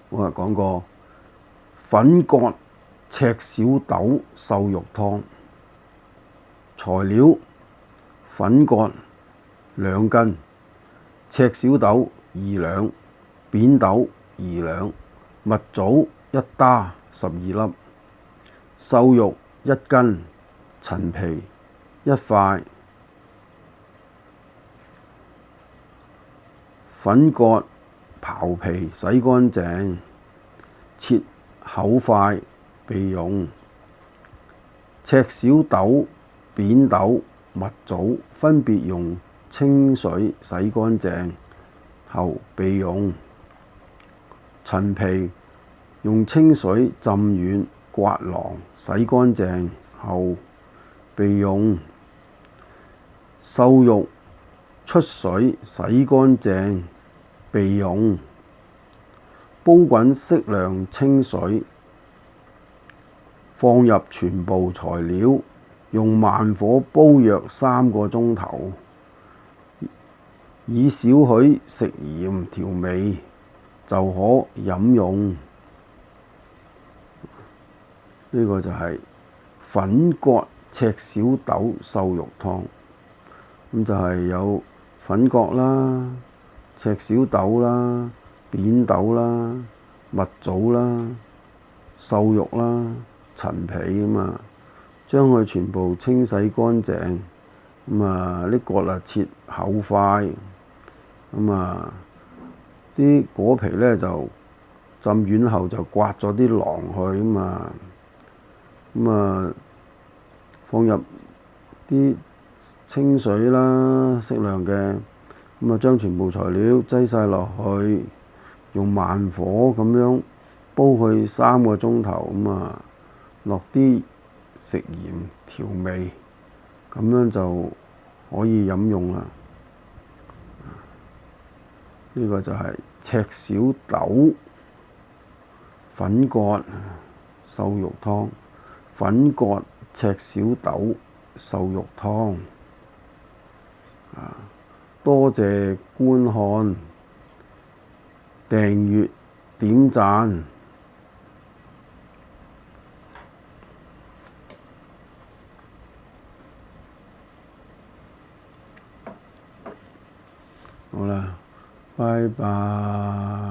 我講過粉葛赤小豆瘦肉湯。材料：粉葛2斤，赤小豆2兩，扁豆2兩，蜜棗1打12粒，瘦肉1斤，陳皮1塊。粉葛刨皮洗乾淨，切厚塊備用。赤小豆、扁豆、蜜棗分別用清水洗乾淨後備用。陳皮用清水浸軟刮囊洗乾淨後備用。瘦肉出水洗乾淨備用。煲滾適量清水，放入全部材料，用慢火煲約3個鐘頭，以少許食鹽調味就可飲用。呢個就係粉葛赤小豆瘦肉湯。咁就係有粉葛啦、赤小豆啦、扁豆啦、蜜棗啦、瘦肉啦、陳皮咁啊，將佢全部清洗乾淨。咁啊，啲葛啊切厚塊。咁啊，啲果皮咧就浸軟後就刮咗啲囊去咁啊。咁啊，放入啲清水啦，適量嘅。咁啊，將全部材料擠晒落去，用慢火咁樣煲佢3個鐘頭。咁啊，落啲食鹽調味，咁樣就可以飲用啦。呢個就係赤小豆粉葛瘦肉湯。粉葛赤小豆瘦肉湯。多謝觀看，訂閱點讚。好啦，拜拜。